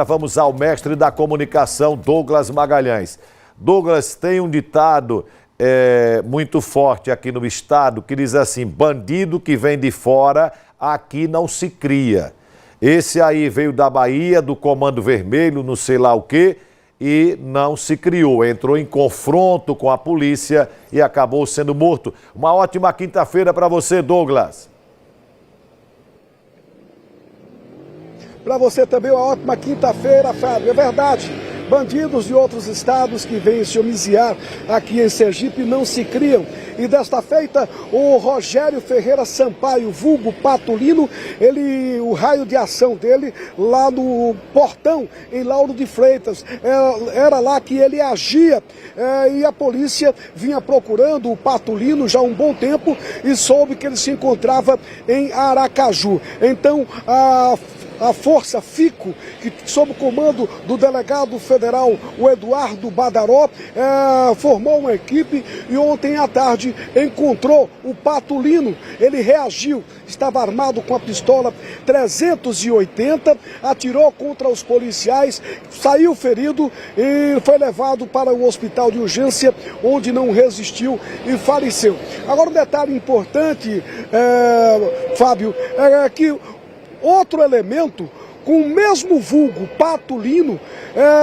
Vamos ao mestre da comunicação, Douglas Magalhães. Douglas, tem um ditado muito forte aqui no estado que diz assim: bandido que vem de fora, aqui não se cria. Esse aí veio da Bahia, do Comando Vermelho, não sei lá o quê, e não se criou. Entrou em confronto com a polícia e acabou sendo morto. Uma ótima quinta-feira para você, Douglas. Para você também uma ótima quinta-feira, Fábio. É verdade, bandidos de outros estados que vêm se homiziar aqui em Sergipe não se criam. E desta feita, o Rogério Ferreira Sampaio, vulgo Patulino, o raio de ação dele lá no Portão, em Lauro de Freitas, era lá que ele agia, e a polícia vinha procurando o Patulino já há um bom tempo e soube que ele se encontrava em Aracaju. Então, a Força FICO, que sob o comando do delegado federal, o Eduardo Badaró, formou uma equipe e ontem à tarde encontrou o Patulino. Ele reagiu, estava armado com a pistola 380, atirou contra os policiais, saiu ferido e foi levado para o hospital de urgência, onde não resistiu e faleceu. Agora um detalhe importante, Fábio, é que outro elemento com o mesmo vulgo, Patulino,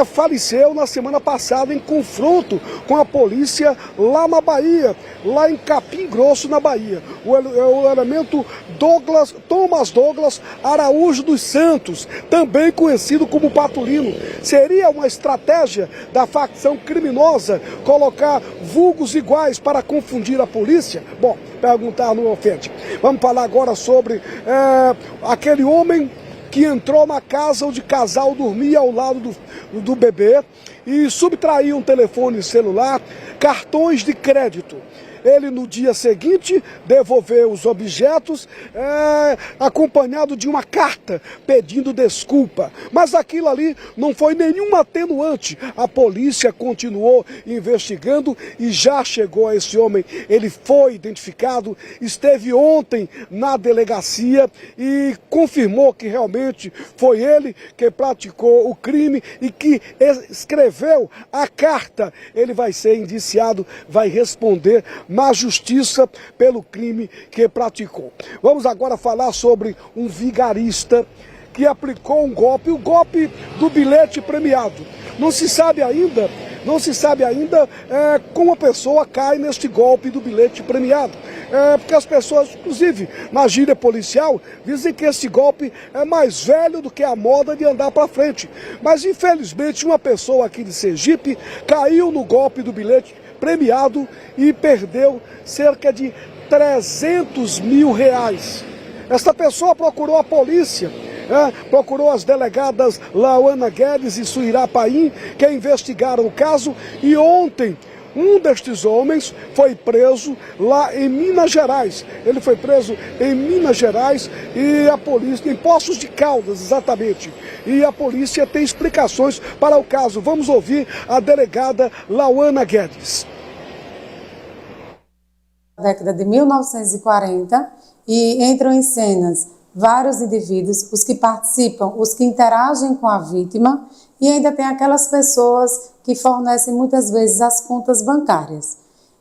faleceu na semana passada em confronto com a polícia lá na Bahia, lá em Capim Grosso, na Bahia. O elemento Thomas Douglas Araújo dos Santos, também conhecido como Patulino. Seria uma estratégia da facção criminosa colocar vulgos iguais para confundir a polícia? Bom, perguntar não ofende. Vamos falar agora sobre aquele homem que entrou na casa onde o casal dormia ao lado do bebê e subtraiu um telefone celular, cartões de crédito. Ele, no dia seguinte, devolveu os objetos, acompanhado de uma carta pedindo desculpa. Mas aquilo ali não foi nenhum atenuante. A polícia continuou investigando e já chegou a esse homem. Ele foi identificado, esteve ontem na delegacia e confirmou que realmente foi ele que praticou o crime e que escreveu a carta. Ele vai ser indiciado, vai responder na justiça pelo crime que praticou. Vamos agora falar sobre um vigarista que aplicou um golpe, o golpe do bilhete premiado. Não se sabe ainda como a pessoa cai neste golpe do bilhete premiado. Porque as pessoas, inclusive na gíria policial, dizem que esse golpe é mais velho do que a moda de andar para frente. Mas infelizmente uma pessoa aqui de Sergipe caiu no golpe do bilhete premiado e perdeu cerca de 300 mil reais. Esta pessoa procurou a polícia, procurou as delegadas Lauana Guedes e Suirá Paim, que investigaram o caso, e ontem um destes homens foi preso lá em Minas Gerais. Ele foi preso em Minas Gerais e a polícia, em Poços de Caldas, exatamente. E a polícia tem explicações para o caso. Vamos ouvir a delegada Lauana Guedes. Na década de 1940 e entram em cenas vários indivíduos, os que participam, os que interagem com a vítima, e ainda tem aquelas pessoas que fornecem muitas vezes as contas bancárias.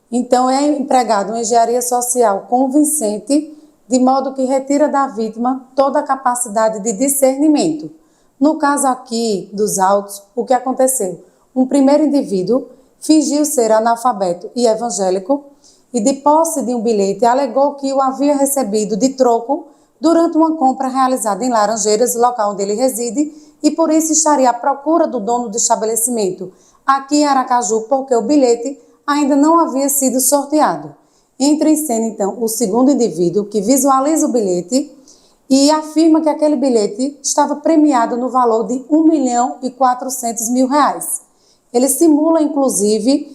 Então é empregado uma engenharia social convincente, de modo que retira da vítima toda a capacidade de discernimento. No caso aqui dos autos, o que aconteceu? Um primeiro indivíduo fingiu ser analfabeto e evangélico e, de posse de um bilhete, alegou que o havia recebido de troco durante uma compra realizada em Laranjeiras, local onde ele reside, e por isso estaria à procura do dono do estabelecimento aqui em Aracaju, porque o bilhete ainda não havia sido sorteado. Entra em cena, então, o segundo indivíduo, que visualiza o bilhete e afirma que aquele bilhete estava premiado no valor de R$1.400.000. Ele simula, inclusive,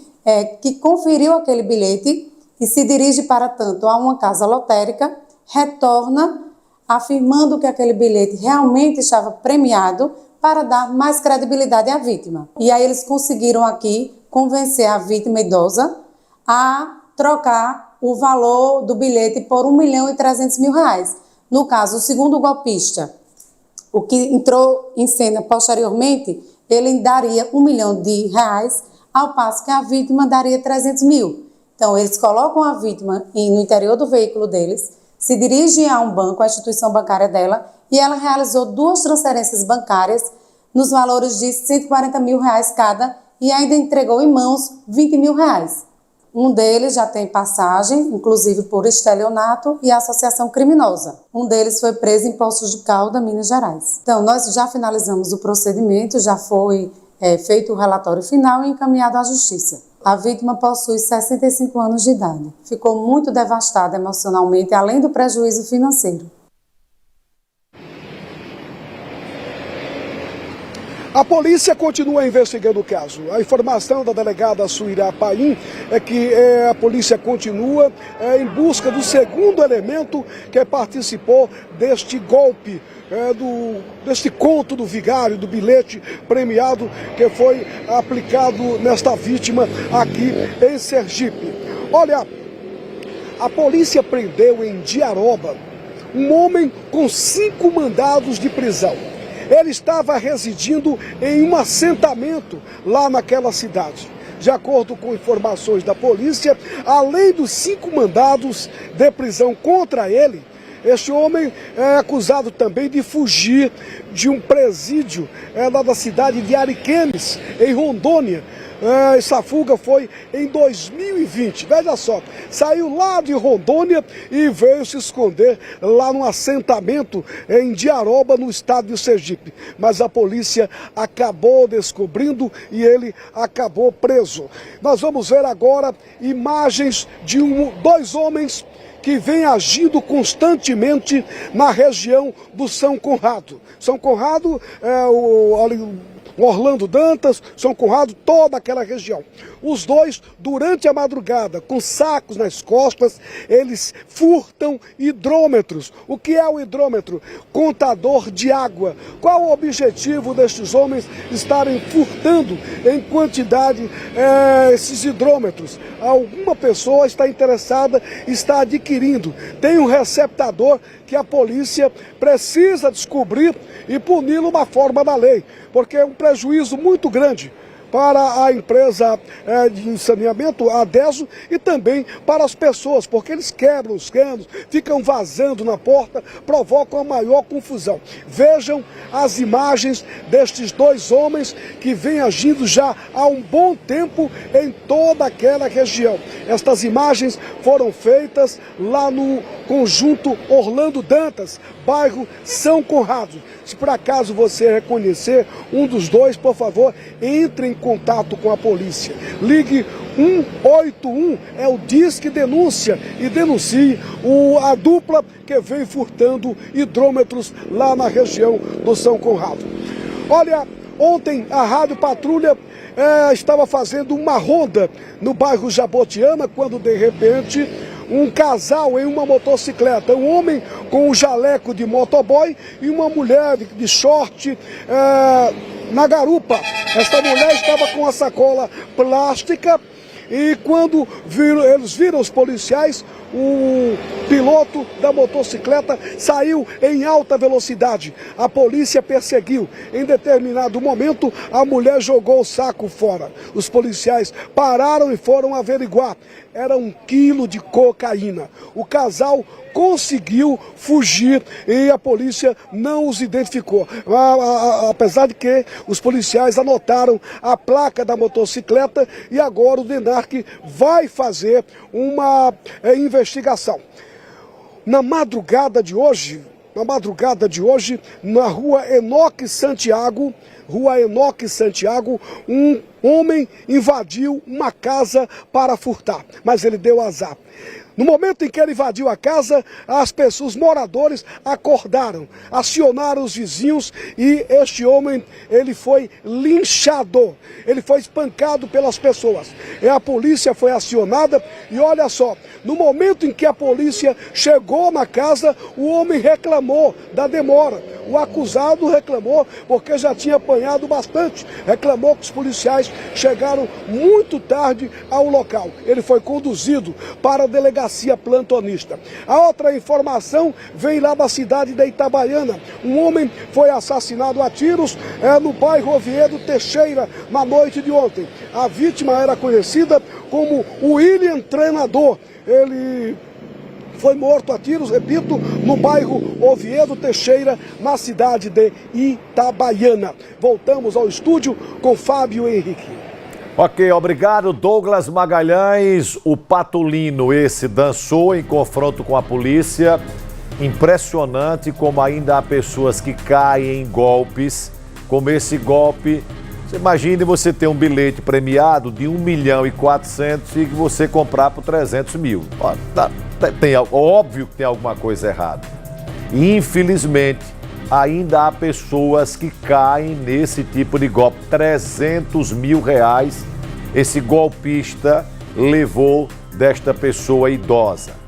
que conferiu aquele bilhete e se dirige para tanto a uma casa lotérica, retorna afirmando que aquele bilhete realmente estava premiado para dar mais credibilidade à vítima. E aí eles conseguiram aqui convencer a vítima idosa a trocar o valor do bilhete por R$1.300.000. No caso, o segundo golpista O que entrou em cena posteriormente, ele daria R$1 milhão, ao passo que a vítima daria 300 mil. Então, eles colocam a vítima no interior do veículo deles, se dirigem a um banco, a instituição bancária dela, e ela realizou 2 transferências bancárias nos valores de R$140 mil cada e ainda entregou em mãos R$20 mil. Um deles já tem passagem, inclusive por estelionato e associação criminosa. Um deles foi preso em Poços de Caldas, Minas Gerais. Então, nós já finalizamos o procedimento, já foi feito o relatório final e encaminhado à Justiça. A vítima possui 65 anos de idade. Ficou muito devastada emocionalmente, além do prejuízo financeiro. A polícia continua investigando o caso. A informação da delegada Suirá Paim é que a polícia continua em busca do segundo elemento que participou deste golpe, deste conto do vigário, do bilhete premiado que foi aplicado nesta vítima aqui em Sergipe. Olha, a polícia prendeu em Diaroba um homem com 5 mandados de prisão. Ele estava residindo em um assentamento lá naquela cidade. De acordo com informações da polícia, além dos 5 mandados de prisão contra ele, este homem é acusado também de fugir de um presídio lá da cidade de Ariquemes, em Rondônia. Essa fuga foi em 2020, veja só, saiu lá de Rondônia e veio se esconder lá num assentamento em Diaroba, no estado de Sergipe. Mas a polícia acabou descobrindo e ele acabou preso. Nós vamos ver agora imagens de 2 homens que vem agindo constantemente na região do São Conrado. São Conrado é o Orlando Dantas, São Conrado, toda aquela região. Os dois, durante a madrugada, com sacos nas costas, eles furtam hidrômetros. O que é o hidrômetro? Contador de água. Qual o objetivo destes homens estarem furtando em quantidade esses hidrômetros? Alguma pessoa está interessada, está adquirindo. Tem um receptador que a polícia precisa descobrir e puni-lo uma forma da lei, porque é um prejuízo muito grande para a empresa de saneamento, a DESO, e também para as pessoas, porque eles quebram os canos, ficam vazando na porta, provocam a maior confusão. Vejam as imagens destes 2 homens que vêm agindo já há um bom tempo em toda aquela região. Estas imagens foram feitas lá no conjunto Orlando Dantas, bairro São Conrado. Se por acaso você reconhecer um dos 2, por favor, entre em contato com a polícia. Ligue 181, é o Disque Denúncia, e denuncie a dupla que vem furtando hidrômetros lá na região do São Conrado. Olha, ontem a Rádio Patrulha estava fazendo uma ronda no bairro Jabotiama, quando de repente um casal em uma motocicleta, um homem com um jaleco de motoboy e uma mulher de short na garupa. Esta mulher estava com a sacola plástica e quando eles viram os policiais, o piloto da motocicleta saiu em alta velocidade. A polícia perseguiu. Em determinado momento, a mulher jogou o saco fora. Os policiais pararam e foram averiguar. Era 1 quilo de cocaína. O casal conseguiu fugir e a polícia não os identificou. Apesar de que os policiais anotaram a placa da motocicleta e agora o DENARC vai fazer uma investigação. Na madrugada de hoje, na rua Enoque Santiago, um homem invadiu uma casa para furtar, mas ele deu azar. No momento em que ele invadiu a casa, os moradores acordaram, acionaram os vizinhos e este homem, ele foi linchado, ele foi espancado pelas pessoas. E a polícia foi acionada e olha só, no momento em que a polícia chegou na casa, o homem reclamou da demora. O acusado reclamou porque já tinha apanhado bastante, reclamou que os policiais chegaram muito tarde ao local. Ele foi conduzido para a delegacia delegacia plantonista. A outra informação vem lá da cidade de Itabaiana. Um homem foi assassinado a tiros no bairro Oviedo Teixeira na noite de ontem. A vítima era conhecida como William Treinador. Ele foi morto a tiros, repito, no bairro Oviedo Teixeira, na cidade de Itabaiana. Voltamos ao estúdio com Fábio Henrique. Ok, obrigado, Douglas Magalhães. O patulino esse dançou em confronto com a polícia. Impressionante como ainda há pessoas que caem em golpes, como esse golpe. Você imagine você ter um bilhete premiado de 1.400.000 e você comprar por 300 mil. Óbvio que tem alguma coisa errada. E, infelizmente, ainda há pessoas que caem nesse tipo de golpe. 300 mil reais esse golpista levou desta pessoa idosa.